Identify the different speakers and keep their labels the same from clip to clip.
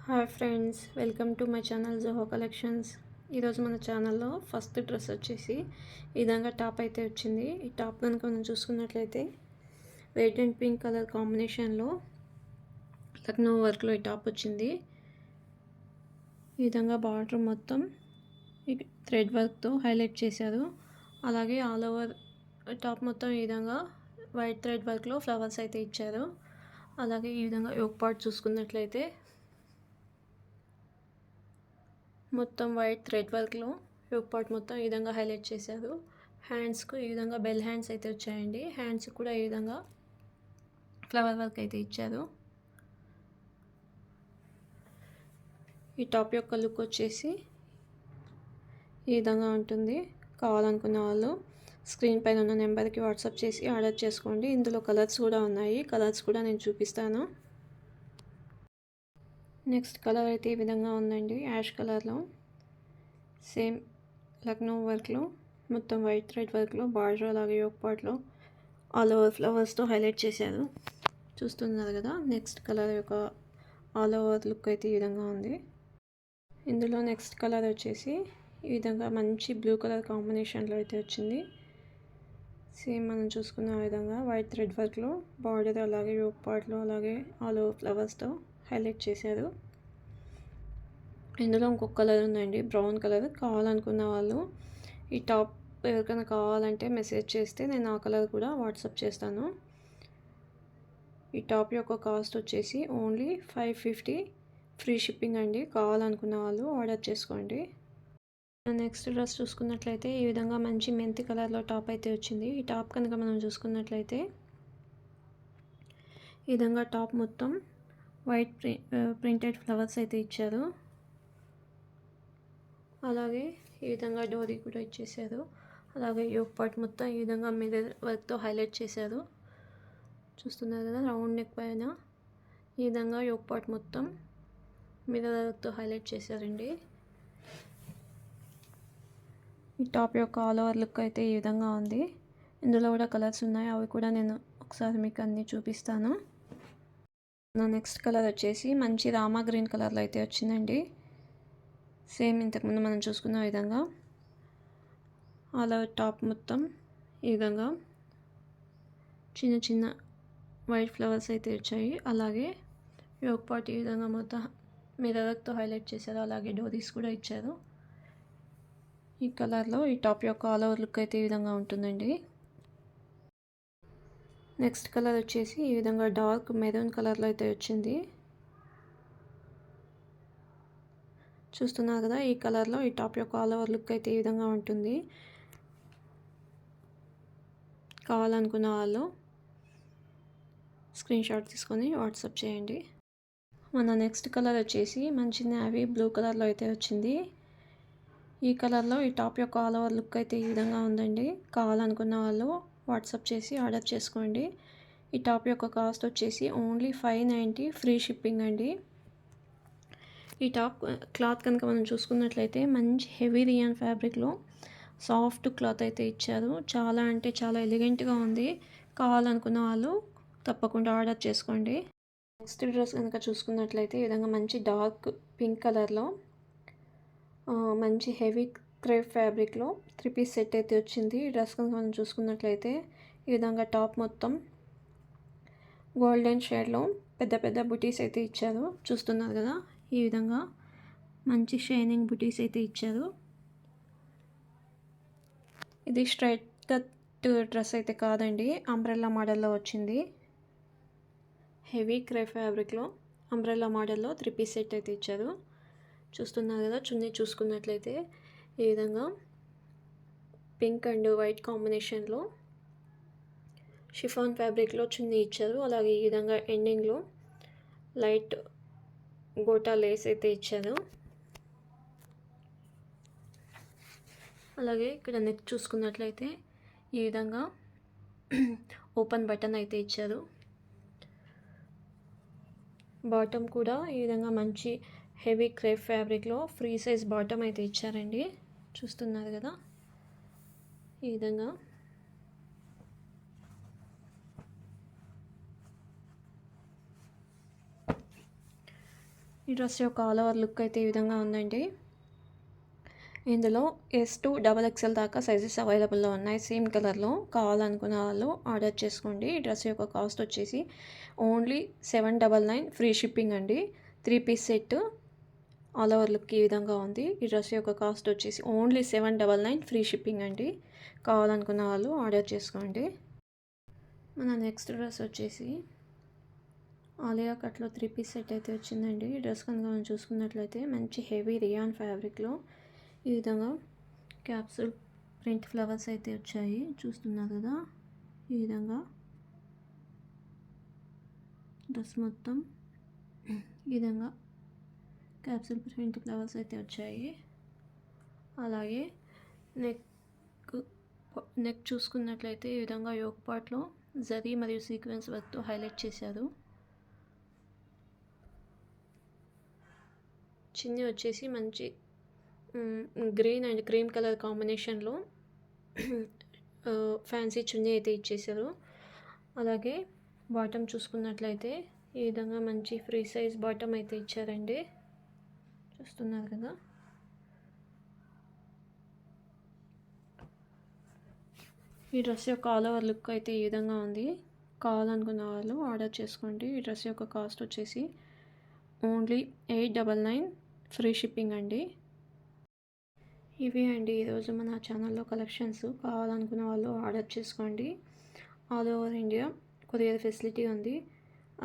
Speaker 1: Hi friends, welcome to my channel Zoho collections. ఈరోజు మన ఛానల్లో ఫస్ట్ డ్రెస్ వచ్చేసి ఈ విధంగా టాప్ అయితే వచ్చింది. ఈ టాప్ కనుక మనం చూసుకున్నట్లయితే రెడ్ అండ్ పింక్ కలర్ కాంబినేషన్లో లక్నో వర్క్లో ఈ టాప్ వచ్చింది. ఈ విధంగా బార్డర్ మొత్తం ఈ థ్రెడ్ వర్క్తో హైలైట్ చేశారు. అలాగే ఆల్ ఓవర్ టాప్ మొత్తం ఈ విధంగా వైట్ థ్రెడ్ వర్క్లో ఫ్లవర్స్ అయితే ఇచ్చారు. అలాగే ఈ విధంగా యోక్ పార్ట్ చూసుకున్నట్లయితే మొత్తం వైట్ థ్రెడ్ వర్క్లో యోక్ పార్ట్ మొత్తం ఈ విధంగా హైలైట్ చేశారు. హ్యాండ్స్కు ఈ విధంగా బెల్ హ్యాండ్స్ అయితే వచ్చాయండి. హ్యాండ్స్ కూడా ఈ విధంగా ఫ్లవర్ వర్క్ అయితే ఇచ్చారు. ఈ టాప్ యొక్క లుక్ వచ్చేసి ఈ విధంగా ఉంటుంది. కావాలనుకున్న వాళ్ళు స్క్రీన్ పైన ఉన్న నెంబర్కి వాట్సాప్ చేసి ఆర్డర్ చేసుకోండి. ఇందులో కలర్స్ కూడా ఉన్నాయి. కలర్స్ కూడా నేను చూపిస్తాను. నెక్స్ట్ కలర్ అయితే ఈ విధంగా ఉందండి. యాష్ కలర్లో సేమ్ లక్నో వర్క్లో మొత్తం వైట్ థ్రెడ్ వర్క్లో బార్డర్ అలాగే యోక్ పార్ట్లో ఆల్ ఓవర్ ఫ్లవర్స్తో హైలైట్ చేశారు. చూస్తున్నారు కదా. నెక్స్ట్ కలర్ యొక్క ఆల్ ఓవర్ లుక్ అయితే ఈ విధంగా ఉంది. ఇందులో నెక్స్ట్ కలర్ వచ్చేసి ఈ విధంగా మంచి బ్లూ కలర్ కాంబినేషన్లో అయితే వచ్చింది. సేమ్ మనం చూసుకున్న విధంగా వైట్ థ్రెడ్ వర్క్లో బార్డర్ అలాగే యోక్ పార్ట్లో అలాగే ఆల్ ఓవర్ ఫ్లవర్స్తో హైలైట్ చేశారు. ఇందులో ఇంకొక కలర్ ఉందండి, బ్రౌన్ కలర్. కావాలనుకున్న వాళ్ళు ఈ టాప్ ఎవరికైనా కావాలంటే మెసేజ్ చేస్తే నేను ఆ కలర్ కూడా వాట్సాప్ చేస్తాను. ఈ టాప్ యొక్క కాస్ట్ వచ్చేసి ఓన్లీ 550 ఫ్రీ షిప్పింగ్ అండి. కావాలనుకున్న వాళ్ళు ఆర్డర్ చేసుకోండి. నెక్స్ట్ డ్రెస్ చూసుకున్నట్లయితే ఈ విధంగా మంచి మెంతి కలర్లో టాప్ అయితే వచ్చింది. ఈ టాప్ కనుక మనం చూసుకున్నట్లయితే ఈ విధంగా టాప్ మొత్తం వైట్ ప్రింటెడ్ ఫ్లవర్స్ అయితే ఇచ్చారు. అలాగే ఈ విధంగా డోరీ కూడా ఇచ్చేసారు. అలాగే యోక్ పార్ట్ మొత్తం ఈ విధంగా మిర్రర్ వర్క్తో హైలైట్ చేశారు. చూస్తున్నారు కదా. రౌండ్ నెక్ పైన ఈ విధంగా యోక్ పార్ట్ మొత్తం మిర్రర్ వర్క్తో హైలైట్ చేశారండి. ఈ టాప్ యొక్క ఆల్ ఓవర్ లుక్ అయితే ఈ విధంగా ఉంది. ఇందులో కూడా కలర్స్ ఉన్నాయి. అవి కూడా నేను ఒకసారి మీకు అన్నీ చూపిస్తాను. నా నెక్స్ట్ కలర్ వచ్చేసి మంచి రామా గ్రీన్ కలర్లో అయితే వచ్చిందండి. సేమ్ ఇంతకుముందు మనం చూసుకున్న విధంగా ఆల్ ఓవర్ టాప్ మొత్తం ఈ విధంగా చిన్న చిన్న వైట్ ఫ్లవర్స్ అయితే వచ్చాయి. అలాగే యోక్ పార్ట్ ఈ విధంగా మొత్తం మిర్రర్ వర్క్తో హైలైట్ చేశారు. అలాగే డోరీస్ కూడా ఇచ్చారు. ఈ కలర్లో ఈ టాప్ యొక్క ఆల్ ఓవర్ లుక్ అయితే ఈ విధంగా ఉంటుందండి. నెక్స్ట్ కలర్ వచ్చేసి ఈ విధంగా డార్క్ మెరూన్ కలర్లో అయితే వచ్చింది. చూస్తున్నారు కదా. ఈ కలర్లో ఈ టాప్ యొక్క ఆల్ ఓవర్ లుక్ అయితే ఈ విధంగా ఉంటుంది. కావాలనుకున్న వాళ్ళు స్క్రీన్ షాట్ తీసుకొని వాట్సాప్ చేయండి. మన నెక్స్ట్ కలర్ వచ్చేసి మంచి నేవీ బ్లూ కలర్లో అయితే వచ్చింది. ఈ కలర్లో ఈ టాప్ యొక్క ఆల్ ఓవర్ లుక్ అయితే ఈ విధంగా ఉందండి. కావాలనుకున్న వాళ్ళు వాట్సాప్ చేసి ఆర్డర్ చేసుకోండి. ఈ టాప్ యొక్క కాస్ట్ వచ్చేసి ఓన్లీ 590 ఫ్రీ షిప్పింగ్ అండి. ఈ టాప్ క్లాత్ కనుక మనం చూసుకున్నట్లయితే మంచి హెవీ రియాన్ ఫ్యాబ్రిక్లో సాఫ్ట్ క్లాత్ అయితే ఇచ్చారు. చాలా అంటే చాలా ఎలిగెంట్గా ఉంది. కావాలనుకున్న వాళ్ళు తప్పకుండా ఆర్డర్ చేసుకోండి. నెక్స్ట్ డ్రెస్ కనుక చూసుకున్నట్లయితే ఈ విధంగా మంచి డార్క్ పింక్ కలర్లో మంచి హెవీ క్రేప్ ఫ్యాబ్రిక్లో 3 పీస్ సెట్ అయితే వచ్చింది. ఈ డ్రెస్ కనుక మనం చూసుకున్నట్లయితే ఈ విధంగా టాప్ మొత్తం గోల్డెన్ షేడ్లో పెద్ద పెద్ద బుటీస్ అయితే ఇచ్చారు. చూస్తున్నారు కదా. ఈ విధంగా మంచి షైనింగ్ బుటీస్ అయితే ఇచ్చారు. ఇది స్ట్రైట్ కట్ డ్రెస్ అయితే కాదండి, అంబ్రెల్లా మోడల్లో వచ్చింది. హెవీ క్రేప్ ఫ్యాబ్రిక్లో అంబ్రెల్లా మోడల్లో 3 పీస్ సెట్ అయితే ఇచ్చారు. చూస్తున్నారు కదా. చున్నీ చూసుకున్నట్లయితే ఈ విధంగా పింక్ అండ్ వైట్ కాంబినేషన్లో షిఫాన్ ఫ్యాబ్రిక్లో చున్నీ ఇచ్చారు. అలాగే ఈ విధంగా ఎండింగ్లో లైట్ గోటా లేస్ అయితే ఇచ్చారు. అలాగే ఇక్కడ నెక్ చూసుకున్నట్లయితే ఈ విధంగా ఓపెన్ బటన్ అయితే ఇచ్చారు. బాటమ్ కూడా ఈ విధంగా మంచి హెవీ క్రేప్ ఫ్యాబ్రిక్లో ఫ్రీ సైజ్ బాటమ్ అయితే ఇచ్చారండి. చూస్తున్నారు కదా. ఈ విధంగా ఈ డ్రెస్ యొక్క ఆల్ ఓవర్ లుక్ అయితే ఈ విధంగా ఉందండి. ఇందులో S to XXL దాకా సైజెస్ అవైలబుల్లో ఉన్నాయి. సేమ్ కలర్లో కావాలనుకున్న వాళ్ళు ఆర్డర్ చేసుకోండి. ఈ డ్రెస్ యొక్క కాస్ట్ వచ్చేసి ఓన్లీ 799 ఫ్రీ షిప్పింగ్ అండి. 3 piece set all over look ఈ విధంగా ఉంది. ఈ డ్రెస్ యొక్క కాస్ట్ వచ్చేసి ఓన్లీ 799 ఫ్రీ షిప్పింగ్ అండి. కావాలనుకున్న వాళ్ళు ఆర్డర్ చేసుకోండి. మన నెక్స్ట్ డ్రెస్ వచ్చేసి ఆలియా కట్లో 3 పీస్ సెట్ అయితే వచ్చిందండి. ఈ డ్రెస్ కనుక మనం చూసుకున్నట్లయితే మంచి హెవీ రియాన్ ఫ్యాబ్రిక్లో ఈ విధంగా క్యాప్సూల్ ప్రింట్ ఫ్లవర్స్ అయితే వచ్చాయి. చూస్తున్నారు కదా, ఈ విధంగా డ్రెస్ మొత్తం ఈ విధంగా క్యాప్సూల్ ప్రింట్ ఫ్లవర్స్ అయితే వచ్చాయి. అలాగే నెక్ చూసుకున్నట్లయితే ఈ విధంగా యోక్ పార్ట్లో జరీ మరియు సీక్వెన్స్ వర్క్తో హైలైట్ చేశారు. చిన్ని వచ్చేసి మంచి గ్రీన్ అండ్ క్రీమ్ కలర్ కాంబినేషన్లో ఫ్యాన్సీ చున్నీ అయితే ఇచ్చేసారు. అలాగే బాటమ్ చూసుకున్నట్లయితే ఈ విధంగా మంచి ఫ్రీ సైజ్ బాటమ్ అయితే ఇచ్చారండి. చూస్తున్నారు కదా, ఈ డ్రెస్ యొక్క ఆల్ ఓవర్ లుక్ అయితే ఈ విధంగా ఉంది. కావాలనుకున్న వాళ్ళు ఆర్డర్ చేసుకోండి. ఈ డ్రెస్ యొక్క కాస్ట్ వచ్చేసి ఓన్లీ 899 ఫ్రీ షిప్పింగ్ అండి. ఇవి అండి ఈరోజు మన ఛానల్లో కలెక్షన్స్. కావాలనుకున్న వాళ్ళు ఆర్డర్ చేసుకోండి. All over India courier facility ఉంది.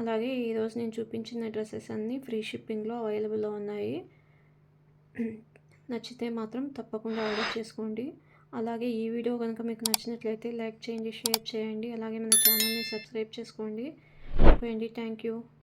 Speaker 1: అలాగే ఈరోజు నేను చూపించిన డ్రెస్సెస్ అన్నీ ఫ్రీ షిప్పింగ్లో అవైలబుల్లో ఉన్నాయి. నచ్చితే మాత్రం తప్పకుండా ఆర్డర్ చేసుకోండి. అలాగే ఈ వీడియో కనుక మీకు నచ్చినట్లయితే లైక్ చేయండి, షేర్ చేయండి. అలాగే మన ఛానల్ని సబ్స్క్రైబ్ చేసుకోండి. ఓకే అండి, థ్యాంక్ యూ.